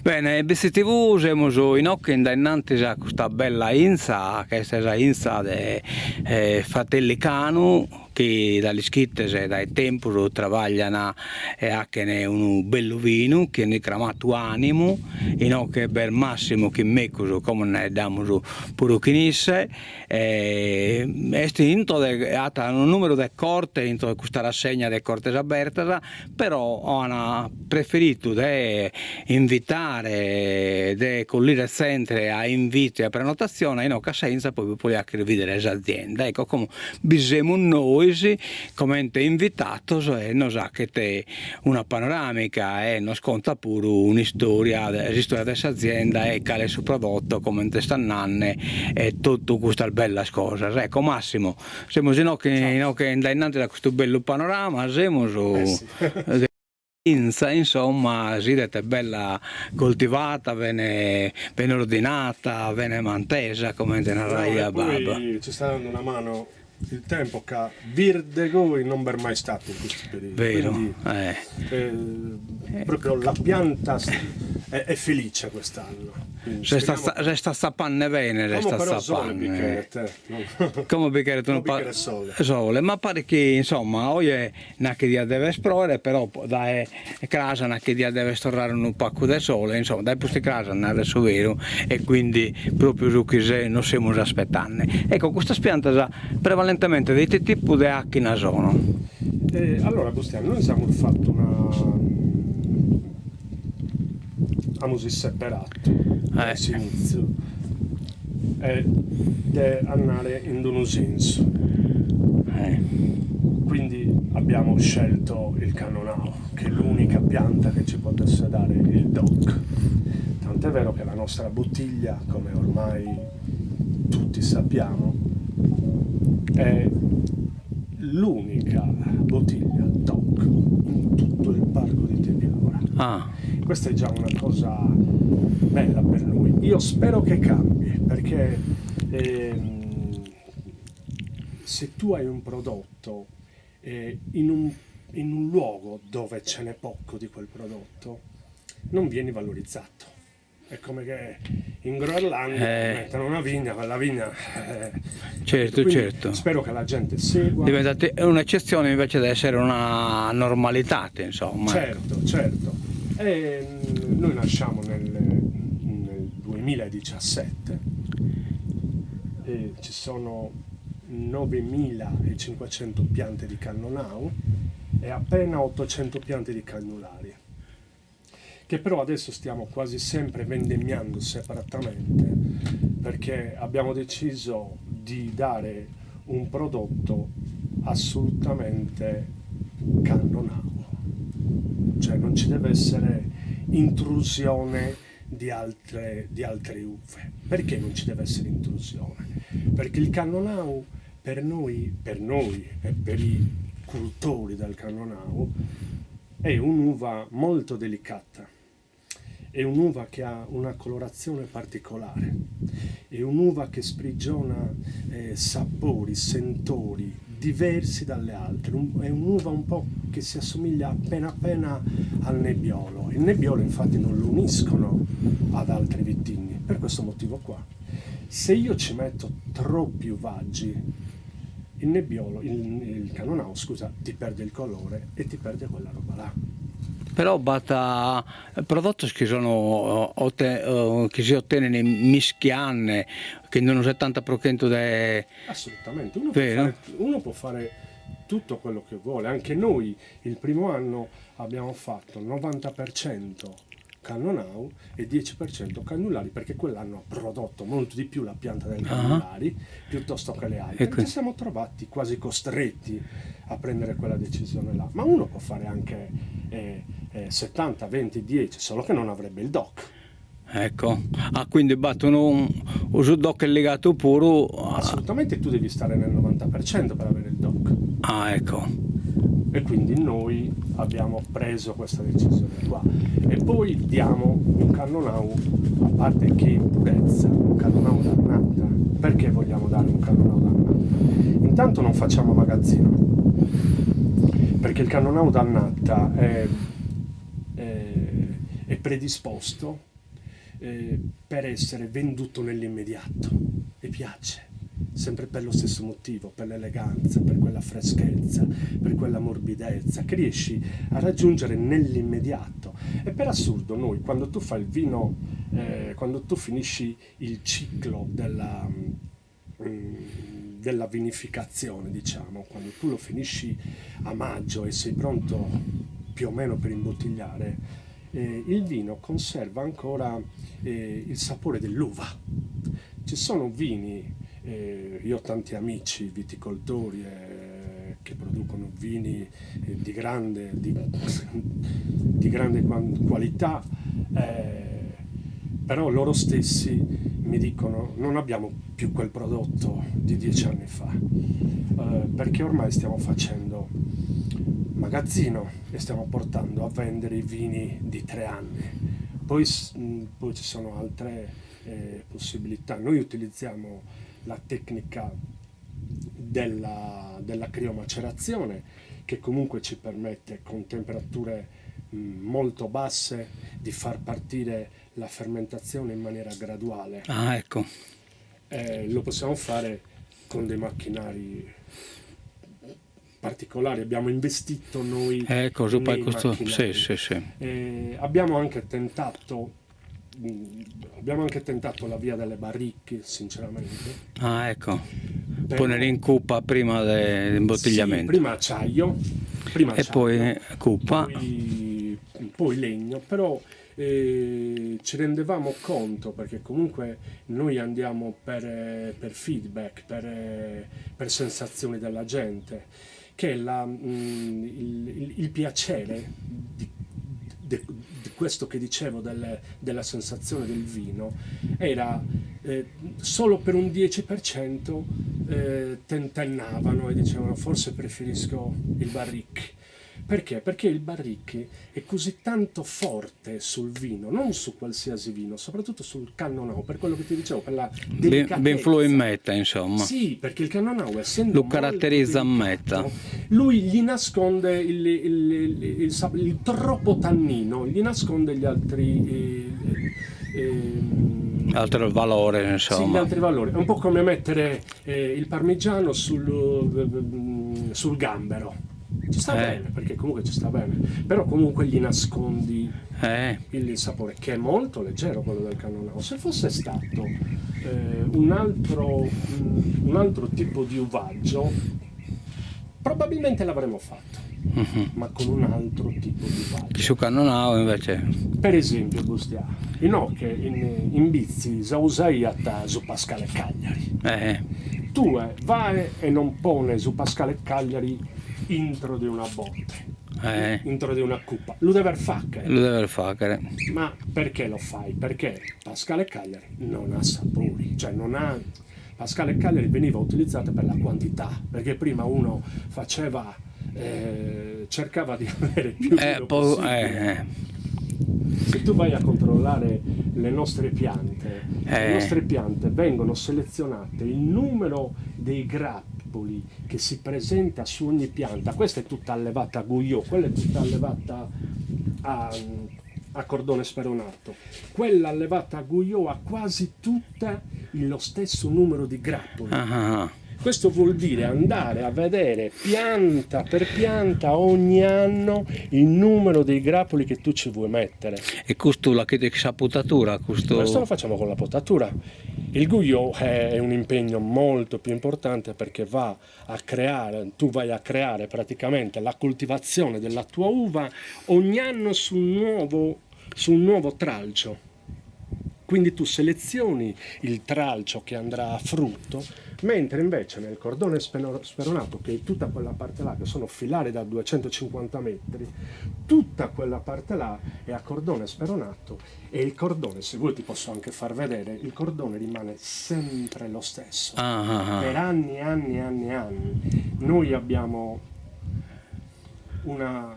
Bene, BCTV siamo in Occhi da innanzi a questa bella Insa, che è la Insa dei fratelli Canu, che dalle schitte e dai tempi travagliano anche un bello vino, che ne cramato animo, in Occhi per massimo che meccolo, come ne diamo pure chinisse, e hanno un numero di corte, in questa rassegna di corte aperte, però hanno preferito di invitare, di collire sempre a inviti e a prenotazione in occasione poi anche vedere l'azienda. Ecco, come bisogna noi, come invitato, e non sa che te una panoramica e non sconta pure una storia di questa azienda e quale suo prodotto, come te stanno e tutto questa bella cosa. Ecco, Massimo, siamo che innanzi da questo bello panorama, siamo insomma, sì, è bella coltivata, viene ordinata, viene mantesa come nella raia baba. Ci sta dando una mano il tempo che Virdego non per mai stato in questi periodi. Vero. Quindi, proprio la pianta è felice quest'anno. Sta sappanne bene, resta sappanne. Come bicchiere tu non parli sole, ma pare che insomma oggi è una che dia deve esplorare, però da casa una che dia deve storare un pacco di sole, insomma dai queste case andare su vero e quindi proprio su che non siamo aspettando. Ecco, questa pianta prevalentemente dei tipi di acchina sono. Allora Bustiano, noi abbiamo fatto abbiamo separato all'inizio di andare in un senso, quindi abbiamo scelto il cannonau, che è l'unica pianta che ci potesse dare il DOC. Tant'è vero che la nostra bottiglia, come ormai tutti sappiamo, è l'unica bottiglia DOC in tutto il parco di Tepiora. Questa è già una cosa bella per noi. Io spero che cambi, perché se tu hai un prodotto in un luogo dove ce n'è poco di quel prodotto, non vieni valorizzato. È come che in Groenlandia mettono una vigna, quella vigna. Certo. Spero che la gente segua. Diventa un'eccezione invece di essere una normalità, insomma. Certo. E noi nasciamo nel 2017 e ci sono 9.500 piante di cannonau e appena 800 piante di cannulari, che però adesso stiamo quasi sempre vendemmiando separatamente, perché abbiamo deciso di dare un prodotto assolutamente cannonau, cioè non ci deve essere intrusione di altre uve. Perché non ci deve essere intrusione? Perché il cannonau per noi e per i cultori del cannonau è un'uva molto delicata. È un'uva che ha una colorazione particolare, è un'uva che sprigiona sapori, sentori diversi dalle altre, è un'uva un po' che si assomiglia appena al nebbiolo. Il nebbiolo infatti non lo uniscono ad altri vitigni, per questo motivo qua. Se io ci metto troppi uvaggi, il cannonau, ti perde il colore e ti perde quella roba là. Però basta prodotti che che si ottengono in mischianne, che non è 70% di... Assolutamente, uno può fare tutto quello che vuole. Anche noi il primo anno abbiamo fatto 90% cannonau e 10% cannulari, perché quell'anno ha prodotto molto di più la pianta del cannulari piuttosto che le altre. Ci siamo trovati quasi costretti a prendere quella decisione là. Ma uno può fare anche 70, 20, 10, solo che non avrebbe il DOC. Ecco, quindi battono un DOC è legato puro. Assolutamente, tu devi stare nel 90% per avere il DOC. Ecco. E quindi noi abbiamo preso questa decisione qua. E poi diamo un cannonau, a parte che in purezza, un cannonau d'annata. Perché vogliamo dare un cannonau d'annata? Intanto non facciamo magazzino, perché il cannonau d'annata è predisposto per essere venduto nell'immediato e piace, sempre per lo stesso motivo, per l'eleganza, per quella freschezza, per quella morbidezza che riesci a raggiungere nell'immediato. E per assurdo noi, quando tu fai il vino, quando tu finisci il ciclo della vinificazione, diciamo, quando tu lo finisci a maggio e sei pronto più o meno per imbottigliare, il vino conserva ancora il sapore dell'uva. Ci sono vini, io ho tanti amici viticoltori che producono vini di grande qualità, però loro stessi mi dicono non abbiamo più quel prodotto di 10 anni fa, perché ormai stiamo facendo magazzino e stiamo portando a vendere i vini di 3 anni. Poi ci sono altre possibilità. Noi utilizziamo la tecnica della criomacerazione, che comunque ci permette con temperature molto basse di far partire la fermentazione in maniera graduale. Ah, ecco. Lo possiamo fare con dei macchinari particolari, abbiamo investito noi Ecco, su nei questo, macchinari. sì. Abbiamo anche tentato la via delle barricche, sinceramente. Ah, ecco. Però- Ponere in cuppa prima dell'imbottigliamento. Sì, prima acciaio, E poi cuppa. poi legno, però ci rendevamo conto, perché comunque noi andiamo per feedback, per sensazioni della gente, che il piacere di questo che dicevo della sensazione del vino era solo per un 10% tentennavano e dicevano forse preferisco il barrique. Perché? Perché il barrique è così tanto forte sul vino, non su qualsiasi vino, soprattutto sul Cannonau, per quello che ti dicevo, per la delicatezza. Ben fluo in metta, insomma. Sì, perché il Cannonau, essendo Lo molto caratterizza a delicato, metta. lui gli nasconde il troppo tannino, gli nasconde gli altri Altro valore, sì, gli insomma. altri valori. È un po' come mettere il parmigiano sul gambero. Ci sta bene, perché comunque ci sta bene, però comunque gli nascondi il sapore, che è molto leggero quello del Cannonau. Se fosse stato un altro tipo di uvaggio, probabilmente l'avremmo fatto, ma con un altro tipo di uvaggio. Su Cannonau invece. Per esempio, Bustia, che in Bizzi Zausaiata su Pascale Cagliari. Tu vai e non pone su Pascale Cagliari intro di una botte, intro di una cuppa. Lo deve fare. Ma perché lo fai? Perché Pascale Cagliari non ha sapori, cioè non ha. Pascale Cagliari veniva utilizzata per la quantità, perché prima uno cercava di avere più vino possibile. Se tu vai a controllare le nostre piante vengono selezionate il numero dei grappoli che si presenta su ogni pianta. Questa è tutta allevata a Guyot, quella è tutta allevata a cordone speronato. Quella allevata a Guyot ha quasi tutta lo stesso numero di grappoli. Questo vuol dire andare a vedere pianta per pianta ogni anno il numero dei grappoli che tu ci vuoi mettere. E questo la che potatura? Questo lo facciamo con la potatura. Il Guyot è un impegno molto più importante, perché tu vai a creare praticamente la coltivazione della tua uva ogni anno su un nuovo tralcio. Quindi tu selezioni il tralcio che andrà a frutto, mentre invece nel cordone speronato, che è tutta quella parte là, che sono filari da 250 metri, tutta quella parte là è a cordone speronato, e il cordone, se vuoi ti posso anche far vedere, il cordone rimane sempre lo stesso, per anni e anni e anni e anni. Noi abbiamo una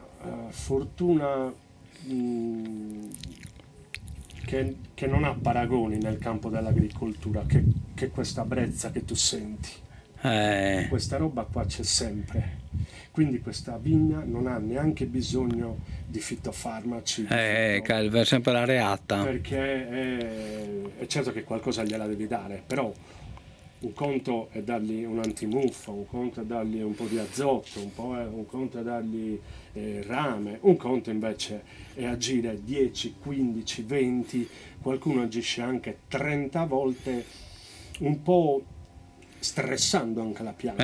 fortuna che non ha paragoni nel campo dell'agricoltura, che questa brezza che tu senti. Questa roba qua c'è sempre. Quindi questa vigna non ha neanche bisogno di fitofarmaci, Calva, sempre la reatta. perché è certo che qualcosa gliela devi dare, però un conto è dargli un antimuffa, un conto è dargli un po' di azoto, un conto è dargli rame, un conto invece è agire 10, 15, 20, qualcuno agisce anche 30 volte, un po' stressando anche la pianta,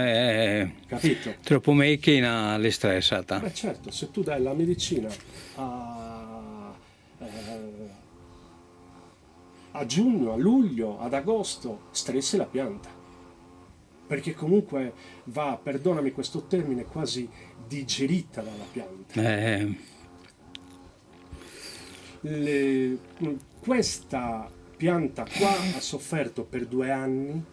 capito? Troppo macchina le stressata. Beh certo, se tu dai la medicina a giugno, a luglio, ad agosto, stressi la pianta. Perché comunque va, perdonami questo termine, quasi digerita dalla pianta. Questa pianta qua ha sofferto per 2 anni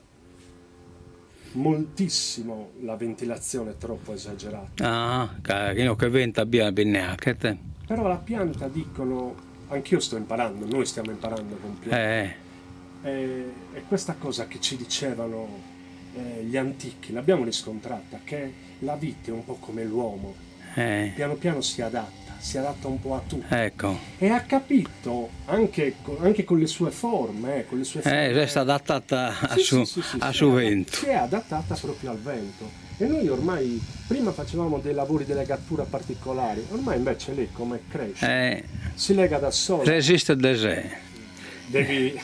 moltissimo la ventilazione troppo esagerata. Che venta abbia neanche te. Però la pianta, dicono, anch'io sto imparando, noi stiamo imparando con pianta. E questa cosa che ci dicevano gli antichi, l'abbiamo riscontrata, che la vite è un po' come l'uomo, piano piano si adatta un po' a tutto. Ecco. E ha capito anche con le sue forme, con le sue forme. Resta adattata a suo vento. Si è adattata proprio al vento. E noi ormai, prima facevamo dei lavori di legatura particolari, ormai invece lei come cresce, si lega da sola. Resiste de sé. Devi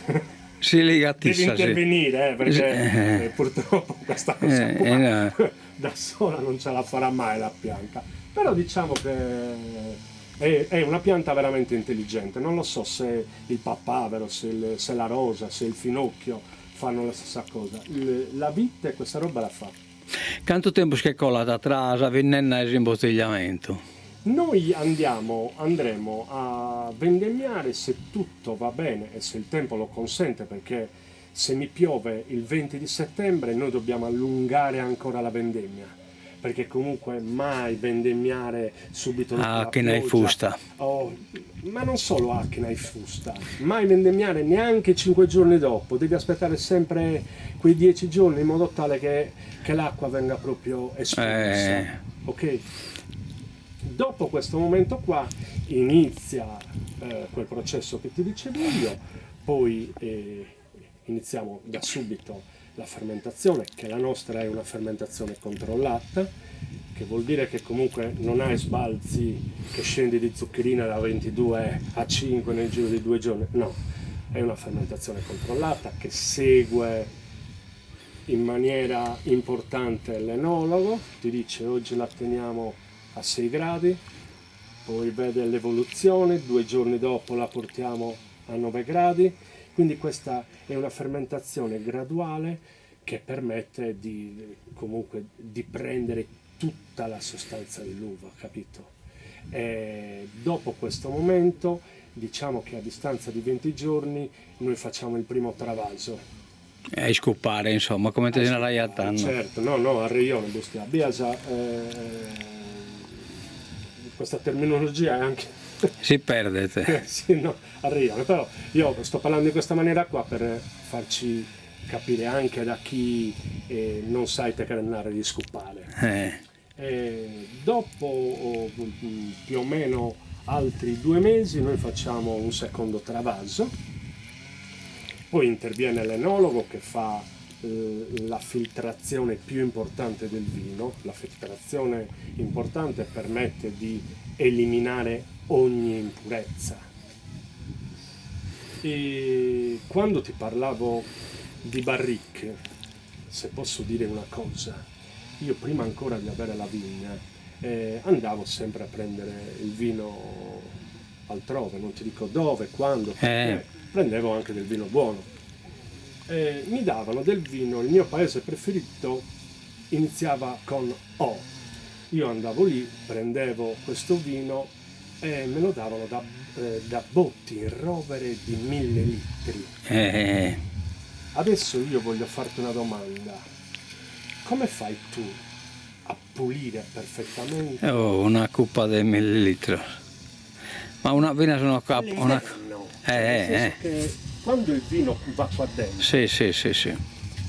Devi intervenire, perché purtroppo questa cosa qua, da sola non ce la farà mai la pianta. Però diciamo che è una pianta veramente intelligente. Non lo so se il papavero, se la rosa, se il finocchio fanno la stessa cosa. La vite questa roba la fa. Quanto tempo che cola da trasa, venenna e imbottigliamento? Noi andremo a vendemmiare se tutto va bene e se il tempo lo consente, perché se mi piove il 20 di settembre noi dobbiamo allungare ancora la vendemmia, perché comunque mai vendemmiare subito dopo la che ne hai fusta. Ma non solo che ne hai fusta, mai vendemmiare neanche 5 giorni dopo, devi aspettare sempre quei 10 giorni in modo tale che l'acqua venga proprio espulsa, ok? Dopo questo momento qua inizia quel processo che ti dicevo io, poi iniziamo da subito la fermentazione, che la nostra è una fermentazione controllata, che vuol dire che comunque non hai sbalzi che scendi di zuccherina da 22 a 5 nel giro di 2 giorni, no, è una fermentazione controllata che segue in maniera importante l'enologo, ti dice oggi la teniamo a 6 gradi, poi vede l'evoluzione, 2 giorni dopo la portiamo a 9 gradi, quindi questa è una fermentazione graduale che permette comunque di prendere tutta la sostanza dell'uva, capito? E dopo questo momento, diciamo che a distanza di 20 giorni noi facciamo il primo travaso. E scoppare, insomma, come te ne l'hai attanno. Certo, no, a Reione, bustia. Biasa, questa terminologia è anche... Si perde. Sì, no, a Reione, però io sto parlando in questa maniera qua per farci capire anche da chi non sa tecrennare di scoppare. Dopo più o meno altri 2 mesi noi facciamo un secondo travaso, poi interviene l'enologo che fa la filtrazione più importante del vino. La filtrazione importante permette di eliminare ogni impurezza. E quando ti parlavo di barrique, se posso dire una cosa, io prima ancora di avere la vigna andavo sempre a prendere il vino altrove, non ti dico dove, quando, prendevo anche del vino buono. Mi davano del vino, il mio paese preferito iniziava con O. Io andavo lì, prendevo questo vino e me lo davano da botti in rovere di 1000 litri. Adesso io voglio farti una domanda. Come fai tu a pulire perfettamente? Una coppa di millilitri. Ma una vina sono una... Che quando il vino va qua dentro, sì.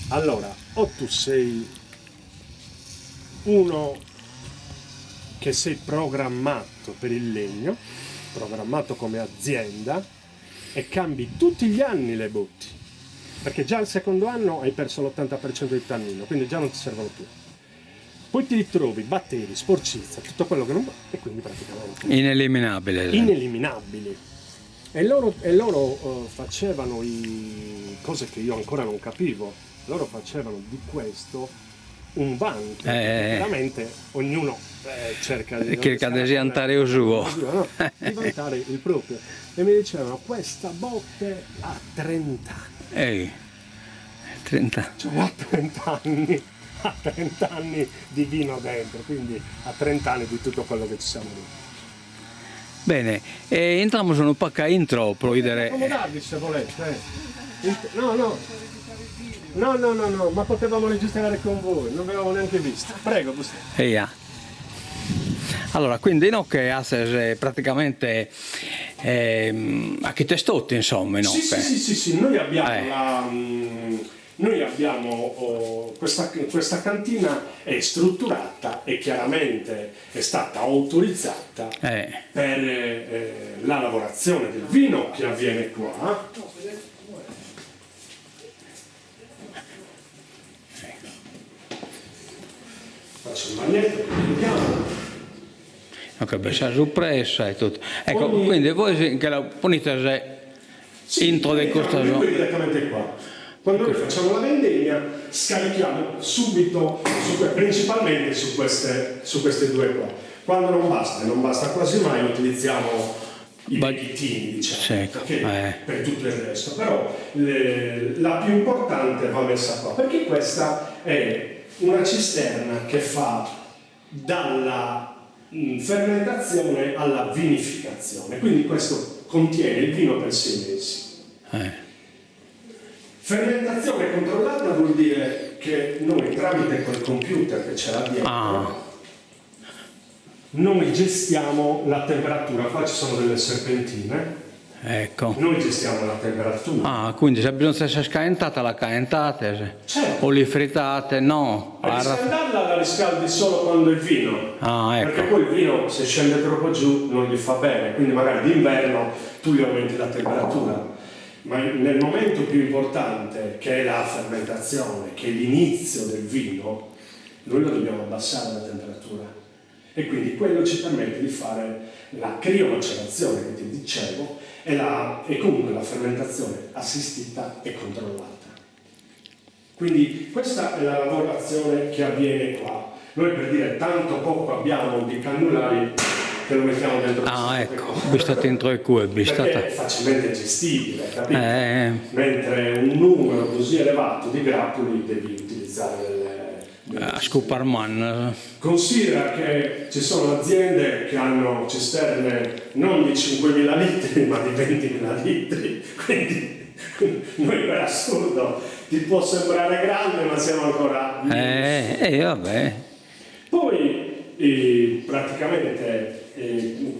allora o tu sei uno che sei programmato per il legno, programmato come azienda, e cambi tutti gli anni le botti, perché già al secondo anno hai perso l'80% del tannino, quindi già non ti servono più. Poi ti ritrovi batteri, sporcizia, tutto quello che non va, e quindi praticamente Ineliminabile. ineliminabili. E loro facevano cose che io ancora non capivo, loro facevano di questo un vanto, veramente ognuno cerca di andare il suo, no? Di vantare il proprio. E mi dicevano, questa botte ha 30 anni. 30. Cioè ha 30 anni. Ha 30 anni di vino dentro, quindi ha 30 anni di tutto quello che ci siamo detti. Bene, entriamo su un pacca intro per vedere. Accomodarvi se volete. No, ma potevamo registrare con voi, non avevamo neanche visto. Prego, Yeah. Allora, quindi no, che Ases praticamente architestotti, insomma, no? Sì, noi abbiamo questa cantina è strutturata e chiaramente è stata autorizzata per la lavorazione del vino che avviene qua. Faccio il bagnetto che vediamo. Ok, beh, c'è sorpresa e tutto. Ecco, quindi voi che la ponete intro del costaggio. Direttamente qua. Quando noi facciamo la vendemmia scarichiamo subito, principalmente su queste due qua. Quando non basta quasi mai, utilizziamo i vecchiettini, diciamo, per tutto il resto. Però la più importante va messa qua, perché questa è una cisterna che fa dalla fermentazione alla vinificazione, quindi questo contiene il vino per 6 mesi. Fermentazione controllata vuol dire che noi tramite quel computer che ce l'ha dietro noi gestiamo la temperatura. Qua ci sono delle serpentine. Ecco. Noi gestiamo la temperatura. Quindi se bisogna essere scaldata la calentate, certo. O li fritate, no. A riscaldarla la riscaldi solo quando il vino. Ecco. Perché poi il vino se scende troppo giù non gli fa bene, quindi magari d'inverno tu gli aumenti la temperatura. Ma nel momento più importante, che è la fermentazione, che è l'inizio del vino, noi lo dobbiamo abbassare la temperatura. E quindi quello ci permette di fare la criomacerazione che ti dicevo e comunque la fermentazione assistita e controllata. Quindi questa è la lavorazione che avviene qua. Noi, per dire tanto poco abbiamo di cannulari, che lo mettiamo dentro. Ecco, visto dentro il cubo, perché è facilmente gestibile, capito? Mentre un numero così elevato di grappoli devi utilizzare a Scoparman. Considera che ci sono aziende che hanno cisterne non di 5.000 litri ma di 20.000 litri, quindi noi per assurdo ti può sembrare grande ma siamo ancora vabbè. Poi praticamente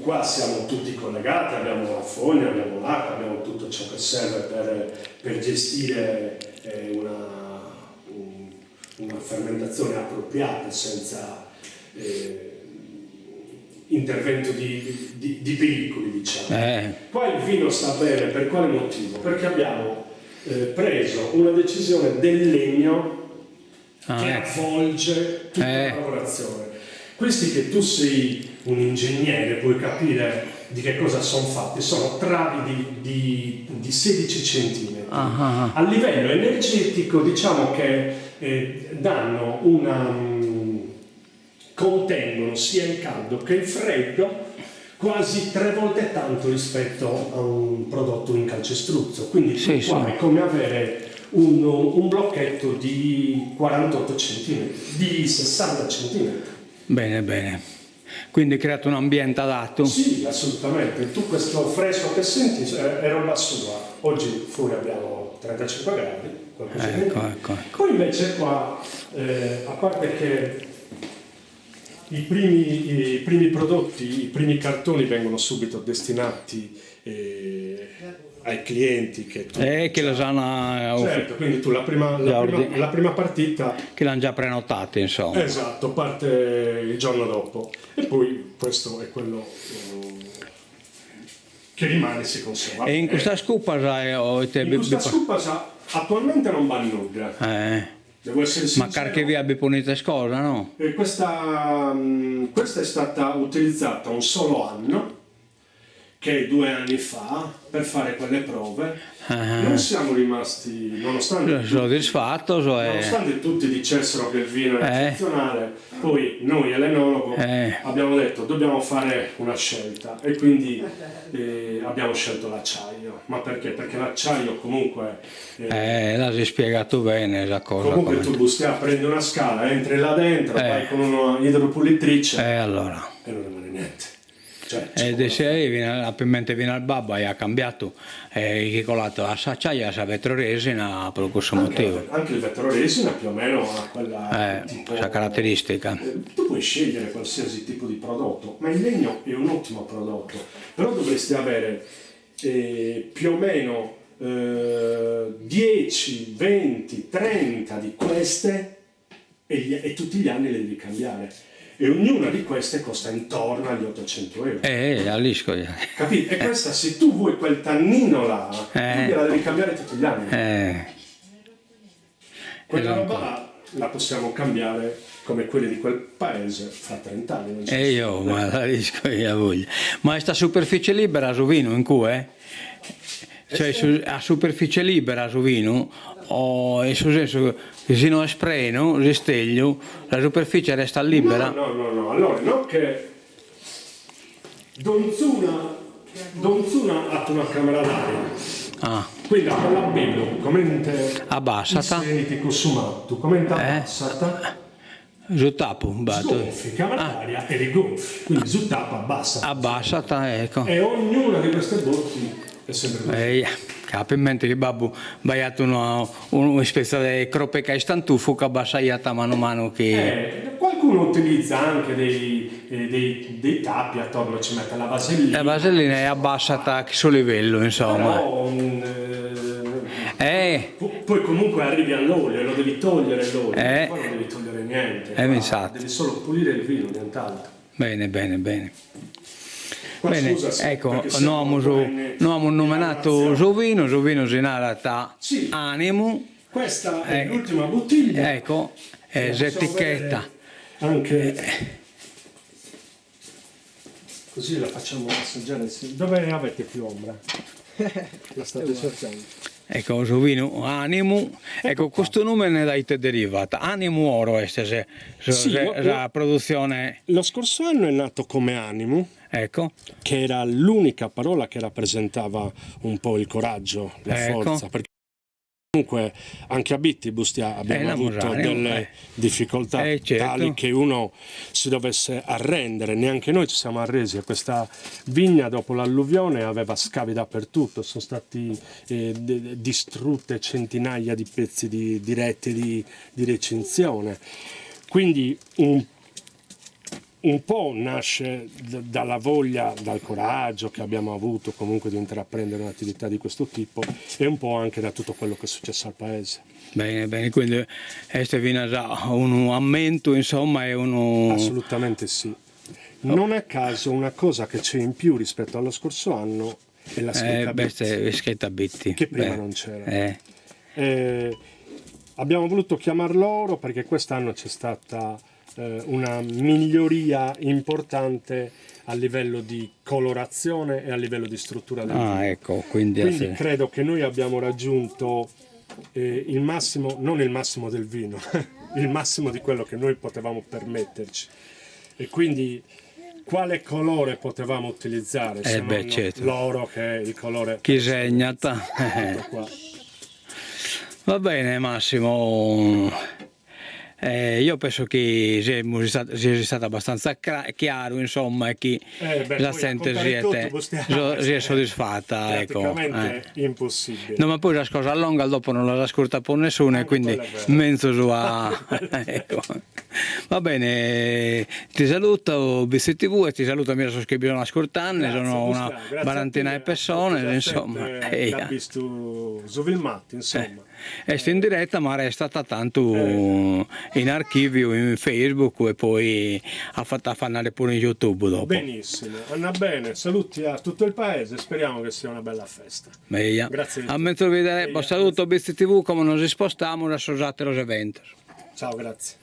qua siamo tutti collegati, abbiamo la fogna, abbiamo l'acqua, abbiamo tutto ciò che serve per gestire una fermentazione appropriata senza intervento di pericoli, diciamo. Qua il vino sta bene per quale motivo? Perché abbiamo preso una decisione del legno che avvolge tutta la lavorazione. Questi, che tu sei un ingegnere, puoi capire di che cosa sono fatti, sono travi di 16 centimetri. A livello energetico diciamo che contengono sia il caldo che il freddo quasi 3 volte tanto rispetto a un prodotto in calcestruzzo. Quindi qua è come avere un blocchetto di 48 centimetri, di 60 centimetri. Bene. Quindi creato un ambiente adatto? Sì, assolutamente. Tu questo fresco che senti è roba sua. Oggi fuori abbiamo 35 gradi. Ecco. Poi invece qua, a parte che i primi prodotti, i primi cartoni vengono subito destinati ai clienti che lo sanno, certo, quindi tu la prima partita che l'hanno già prenotato, insomma. esatto, parte il giorno dopo e poi questo è quello che rimane, si conserva. E in questa scupa in questa scupa attualmente non va nulla. Devo essere sincero. Ma carche via biponite scosa, no? Questa è stata utilizzata un solo anno, che è 2 anni fa, per fare quelle prove. Non siamo rimasti, nonostante tutti dicessero che il vino è eccezionale, poi noi all'enologo abbiamo detto dobbiamo fare una scelta e quindi abbiamo scelto l'acciaio. Ma perché? Perché l'acciaio comunque l'hai spiegato bene la cosa. Comunque tu prendi una scala, entri là dentro, vai con una idropulitrice allora. e non rimane niente. Appimente viene al babbo e ha cambiato che colato a acciaio a vetroresina per questo motivo. Anche il vetroresina più o meno ha quella caratteristica. Tu puoi scegliere qualsiasi tipo di prodotto, ma il legno è un ottimo prodotto, però dovresti avere più o meno 10, 20, 30 di queste e tutti gli anni le devi cambiare. E ognuna di queste costa intorno agli 800 euro. All'isco. Capito? E questa, se tu vuoi quel tannino là, tu gliela devi cambiare tutti gli anni. Quella roba là la possiamo cambiare come quelle di quel paese fra 30 anni. Ma l'isco io voglio. Ma sta superficie libera su vino in cui cioè a superficie libera su vino o in senso che se non è spreno, se steglio, la superficie resta libera? No, allora no che Donzuna ha una camera d'aria. Quindi quella bello, commente abbassata. Senti consumato, commente abbassata. Zuttapo, sgonfi, camera d'aria e rigonfi, quindi zuttapo abbassata, ecco. E ognuna di queste botti è sempre così. Capo in mente che babbo baiato una specie di crope che è stantufo che abbassagliata mano a mano che... Qualcuno utilizza anche dei tappi attorno, ci mette la vasellina. La vasellina è abbassata a questo livello, insomma. Però, poi comunque arrivi all'olio, lo devi togliere l'olio, poi non devi togliere niente. Devi solo pulire il vino, nient'altro. Bene. Bene, ecco, noi abbiamo nominato Giovino si narra Animo. Questa è l'ultima bottiglia. Ecco, l'etichetta. Anche così la facciamo assaggiare. Dove avete più ombra? La state cercando. Ecco, Giovino Animo. Ecco, questo nome ne dai te derivata. Animo oro la produzione. Lo scorso anno è nato come Animo. Ecco. Che era l'unica parola che rappresentava un po' il coraggio, la forza. Perché comunque anche a Bittibus abbiamo avuto delle difficoltà tali che uno si dovesse arrendere. Neanche noi ci siamo arresi a questa vigna dopo l'alluvione, aveva scavi dappertutto, sono stati distrutte centinaia di pezzi di rete di recinzione. Quindi un po' nasce dalla voglia, dal coraggio che abbiamo avuto comunque di intraprendere un'attività di questo tipo e un po' anche da tutto quello che è successo al paese. Bene, quindi questo viene già un aumento, insomma, è uno... Assolutamente sì. Non a caso una cosa che c'è in più rispetto allo scorso anno è la scheda Bitti, che prima non c'era. Abbiamo voluto chiamarlo oro perché quest'anno c'è stata una miglioria importante a livello di colorazione e a livello di struttura del vino. Ecco, quindi credo che noi abbiamo raggiunto il massimo, non il massimo del vino, il massimo di quello che noi potevamo permetterci. E quindi quale colore potevamo utilizzare se non l'oro, che è il colore chi segnata. Va bene Massimo. Io penso che sia stato abbastanza chiaro, insomma, e che la gente si è soddisfatta. Ecco. Praticamente impossibile. No, ma poi la cosa lunga dopo non la ascolta per nessuno, e quindi mezzo su a... ecco. Va bene, ti saluto BCTV e ti saluto a me che bisogna ascoltarne, sono una quarantina di persone, insomma. L'ha visto Zovilmatti, insomma. È in diretta, ma resta tanto in archivio in Facebook e poi ha fatto fare pure in YouTube dopo. Benissimo, andrà bene, saluti a tutto il paese, speriamo che sia una bella festa. Meglio. Grazie. A mentre vedere, saluto BCTV, come non si spostiamo, associate los eventos. Ciao, grazie.